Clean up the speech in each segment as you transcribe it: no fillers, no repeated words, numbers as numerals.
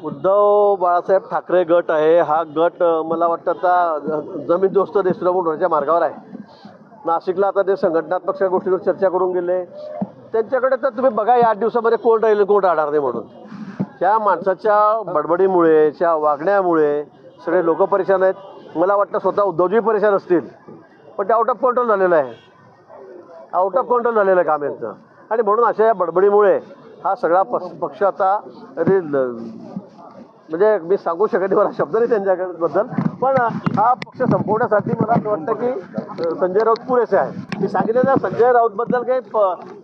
उद्धव बाळासाहेब ठाकरे गट आहे. हा गट मला वाटतं आता जमीनदोस्त देशद्रोह होण्याच्या मार्गावर आहे. नाशिकला आता ते संघटनात्मक गोष्टींवर चर्चा करून गेले. त्यांच्याकडे तर तुम्ही बघा या 8 दिवसामध्ये कोण राहील कोण राहणार नाही म्हणून. त्या माणसाच्या बडबडीमुळे त्या वागण्यामुळे सगळे लोक परेशान आहेत. मला वाटतं स्वतः उद्धवजी परेशान असतील, पण ते आउट ऑफ कंट्रोल झालेलं आहे. आउट ऑफ कंट्रोल झालेलं आहे काम यांचं. आणि म्हणून अशा या बडबडीमुळे हा सगळा पक्ष आता म्हणजे मी सांगू शकत नाही, मला शब्द नाही त्यांच्याबद्दल, पण हा पक्ष संपवण्यासाठी मला असं वाटतं की संजय राऊत पुरेसे आहे. मी सांगितलं ना, संजय राऊतबद्दल काही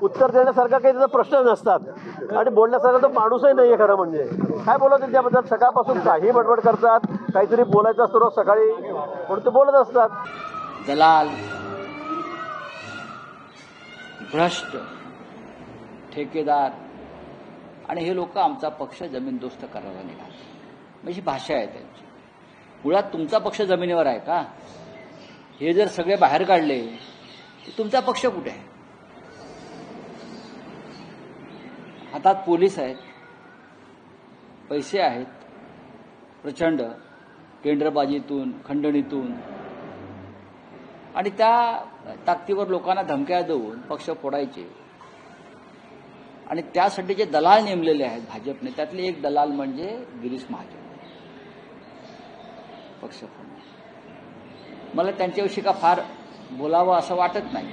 उत्तर देण्यासारखा काही त्याचा प्रश्न नसतात आणि बोलण्यासारखा तो माणूसही नाही आहे. खरं म्हणजे काय बोलत त्यांच्याबद्दल सकाळपासून काही बडबड करतात, काहीतरी बोलायचं असतं रोज सकाळी म्हणून ते बोलत असतात. दलाल, भ्रष्ट, ठेकेदार आणि हे लोक आमचा पक्ष जमीनदोस्त करायला निघाले. म्हणजे भाषा आहे त्यांची. मुळात तुमचा पक्ष जमिनीवर आहे का? हे जर सगळे बाहेर काढले तर तुमचा पक्ष कुठे आहे? हातात पोलीस आहेत, पैसे आहेत प्रचंड, टेंडरबाजीतून, खंडणीतून, आणि त्या ताकदीवर लोकांना धमक्या देऊन पक्ष फोडायचे. आणि त्यासाठी जे दलाल नेमलेले आहेत भाजपने, त्यातले एक दलाल म्हणजे गिरीश महाजन. पक्ष फोडणे मला त्यांच्याविषयी का फार बोलावं असं वाटत नाही.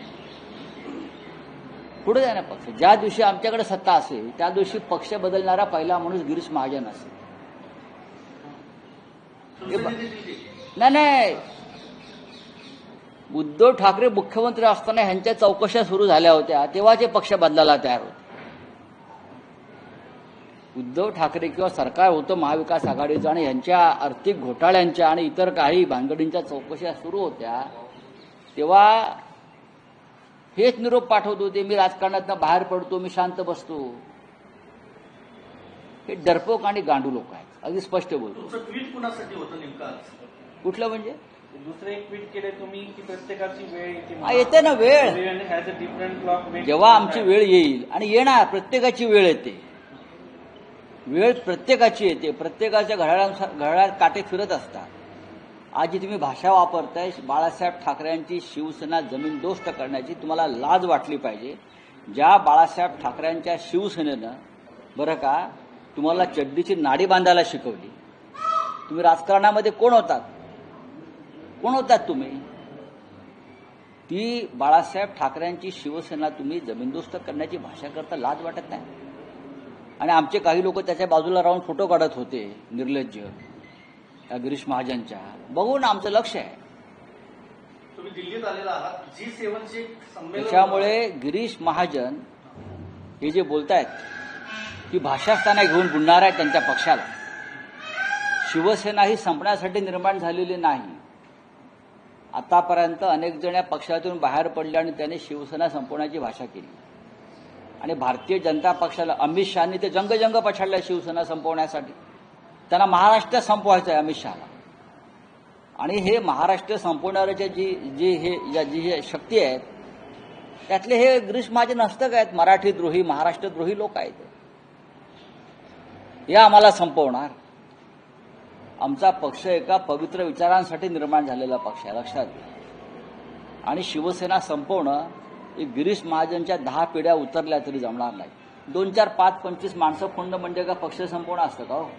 पुढे जाणार पक्ष. ज्या दिवशी आमच्याकडे सत्ता असेल त्या दिवशी पक्ष बदलणारा पहिला माणूस गिरीश महाजन असेल. नाही, उद्धव ठाकरे मुख्यमंत्री असताना ह्यांच्या चौकशा सुरू झाल्या होत्या तेव्हा ते पक्ष बदलायला तयार होते. उद्धव ठाकरे किंवा सरकार होतं महाविकास आघाडीचं आणि यांच्या आर्थिक घोटाळ्यांच्या आणि इतर काही भानगडींच्या चौकशा सुरू होत्या तेव्हा हेच निरोप पाठवत होते, मी राजकारणातनं बाहेर पडतो, मी शांत बसतो. हे डरपोक आणि गांडू लोक आहेत. अगदी स्पष्ट बोलतो. ट्विट कुणासाठी होतं नेमकं? कुठलं म्हणजे? दुसरे एक ट्विट केले तुम्ही की प्रत्येकाची वेळ येते. येते ना वेळ. Different clock. जेव्हा आमची वेळ येईल, आणि येणार, प्रत्येकाची वेळ येते. वेळ प्रत्येकाची येते. प्रत्येकाच्या घड्याळात काटे फिरत असतात. आज जी तुम्ही भाषा वापरताय बाळासाहेब ठाकरेंची शिवसेना जमीनदोस्त करण्याची, तुम्हाला लाज वाटली पाहिजे. ज्या बाळासाहेब ठाकरेंच्या शिवसेनेनं बरं का तुम्हाला चड्डीची नाडी बांधायला शिकवली. तुम्ही राजकारणामध्ये कोण होतात? कोण होतात तुम्ही? ती बाळासाहेब ठाकरेंची शिवसेना तुम्ही जमीनदोस्त करण्याची भाषा करता लाज वाटत नाही? आणि आमचे काही लोक त्याच्या बाजूला राहून फोटो काढत होते निर्लज्ज त्या गिरीश महाजनच्या. बघून आमचं लक्ष आहे. तुम्ही दिल्लीत आलेला आहात, G7 त्याच्यामुळे गिरीश महाजन हे जे बोलतायत ती भाषास्थाना घेऊन बुडणार आहे त्यांच्या पक्षाला. शिवसेना ही संपण्यासाठी निर्माण झालेली नाही. आतापर्यंत अनेक जण या पक्षातून बाहेर पडले आणि त्याने शिवसेना संपवण्याची भाषा केली. आणि भारतीय जनता पक्षाला अमित शहानी ते जंग पछाडल्या शिवसेना संपवण्यासाठी. त्यांना महाराष्ट्र संपवायचं आहे अमित शहाला. आणि हे महाराष्ट्र संपवणाऱ्याच्या जी शक्ती आहेत त्यातले हे गिरीश महाजन हस्तक आहेत. मराठीद्रोही, महाराष्ट्रद्रोही लोक आहेत. हे आम्हाला संपवणार. आमचा पक्ष एका पवित्र विचारांसाठी निर्माण झालेला पक्ष आहे, लक्षात घ्या. आणि शिवसेना संपवणं हे गिरीश महाजनच्या 10 पिढ्या उतरल्या तरी जमणार नाही. 2, 4, 5, 25 माणसं फोडणं म्हणजे का पक्ष संपवणं असतं का हो?